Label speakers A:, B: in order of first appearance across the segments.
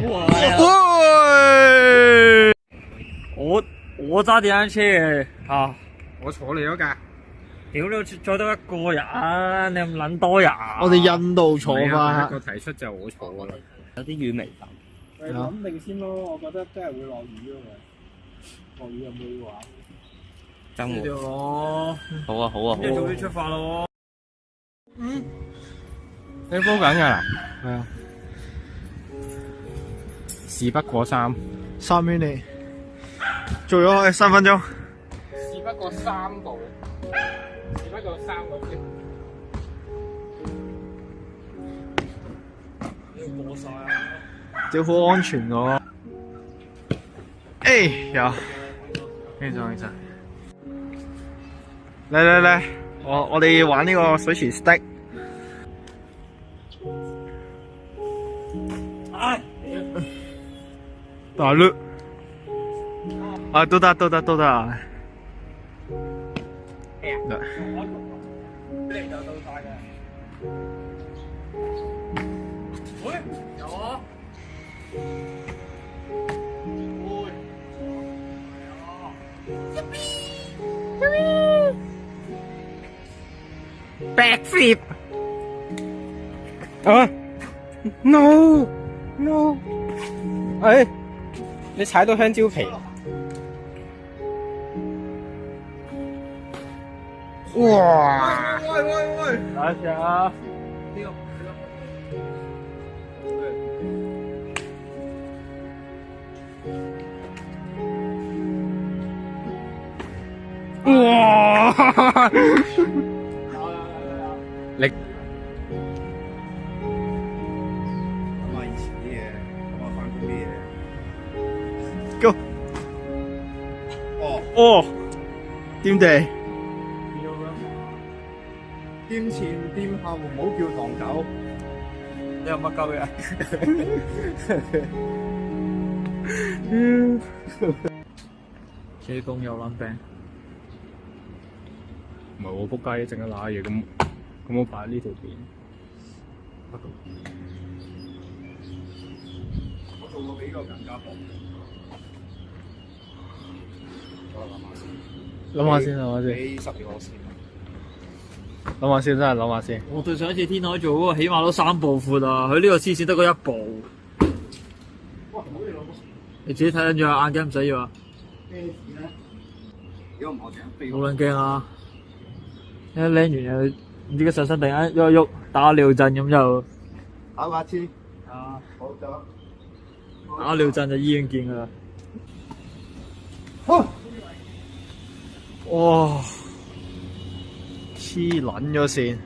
A: 哇！我揸電單車嘅啊！
B: 我坐你嗰架。
A: 屌你，坐得一個人，你咁撚多人。
C: 我哋印度坐法。
B: 第一個提出就我坐噶啦。
A: 有啲雨微淡。
D: 你諗定先咯，我覺得真係會落雨咯。落雨有冇話？
A: 周末。
D: 咯。
A: 好啊好啊好啊！
D: 你早啲出發咯。
B: 嗯。你煲緊㗎啦？係啊。事不過三。
C: 3 minute。做咗3分鐘。
B: 事不過3步。事不過3個鐘。
D: 要過晒啊！
C: 屌好安全喎。有。其實。嚟，我哋玩呢個水池 stick。大碌。都得。
D: 你就到晒嘅。喂，有啊。
B: Backflip 啊 ！No， 哎，你踩到香蕉皮。哇！
D: 喂，
A: 等一下啊！
B: 哇！你
D: 諗下以前啲嘢，諗下翻工啲嘢。
C: Go！掂地。
D: 掂前掂後唔好叫糖酒。
A: 你有乜鳩嘅？車工有撚病。
B: 唔係我仆街，整一揦嘢咁我擺呢條片。
D: 我做過比較更加薄。
C: 諗下先。
D: 俾10秒我先。
C: 諗下先，真係諗下先。
A: 我對上一次天海做嗰個起碼都3步闊啊，佢呢個黐線得個1步。
D: 哇！唔好你攞。
A: 你自己睇緊住啊，眼鏡唔使要啊。
D: 咩事咧？如果唔我成日飛。
A: 好撚驚啊！一拎完又唔知個上身突然間喐一喐，打尿震咁就
D: 打個乞嗤。啊，好咗。
A: 打尿震就醫院見噶啦。
D: 好。
C: 哇！黐撚咗線。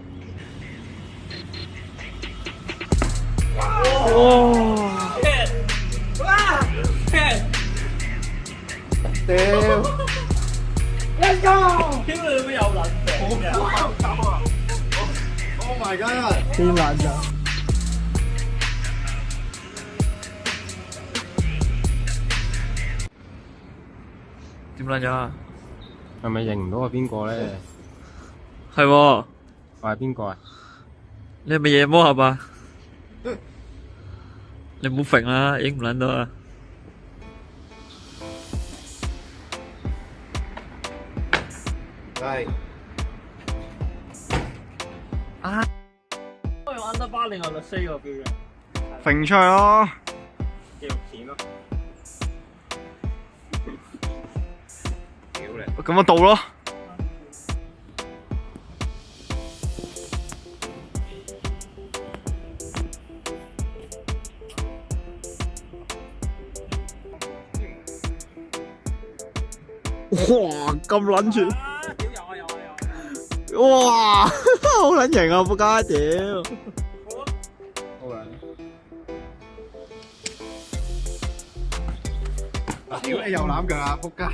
C: 屌！Let's go！
A: 屌你老母有撚病啊
D: ！Oh my god！
C: 黐撚咗。
A: 點撚咗啊？
B: 係咪認唔到係邊個咧？
A: 係喎，
B: 我係邊個啊？
A: 你係咪夜魔俠啊？你唔好揈啦，影唔撚到啊！
D: 係。
A: 啊！我用 underbar 另外律師個標嘅。
C: 揈出去咯。
B: 紀錄片咯。屌你！
C: 咁我到咯。哇！咁撚住。哇！好撚型啊！仆街屌！
D: 屌你又攬腳啊！仆街！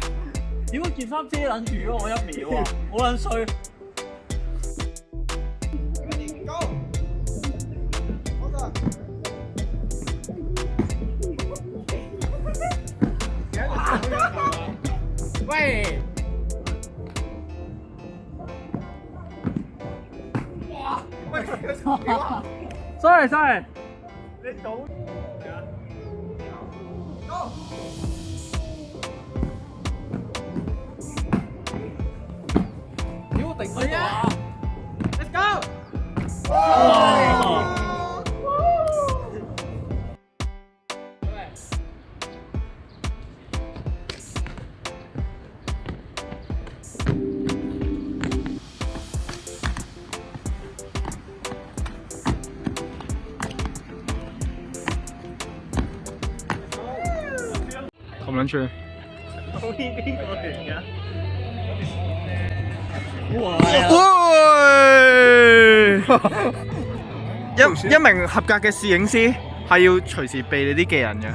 A: 點解件衫遮撚住咗我1秒啊？好撚衰！
D: 喂！sorry，你倒
B: 屌定佢啊！Let's go！
C: 咁撚串。一名合格嘅攝影師係要隨時避你啲技人嘅。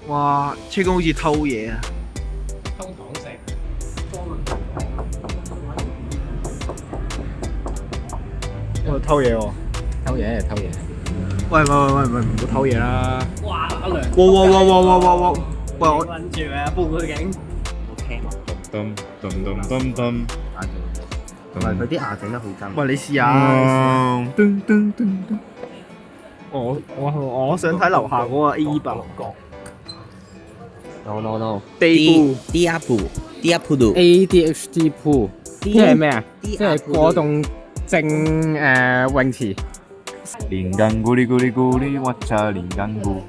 C: 哇！車公好似偷嘢啊！
B: 偷糖食。
C: 我偷嘢喎！
B: 偷嘢，偷嘢。
C: 喂，唔好偷嘢啦！
B: 哇！打涼。
C: 哇！喂，我
B: 跟住啊，報佢警。
E: 同埋佢啲牙整得好真。
C: 喂，你試下。我想睇樓下嗰個 A 八六角。
E: No。
C: 地鋪
E: D up do。
B: ADHD pool， 即係咩啊？即係過動症泳池。
A: 連根咕哩咕哩咕哩，我擦連根咕。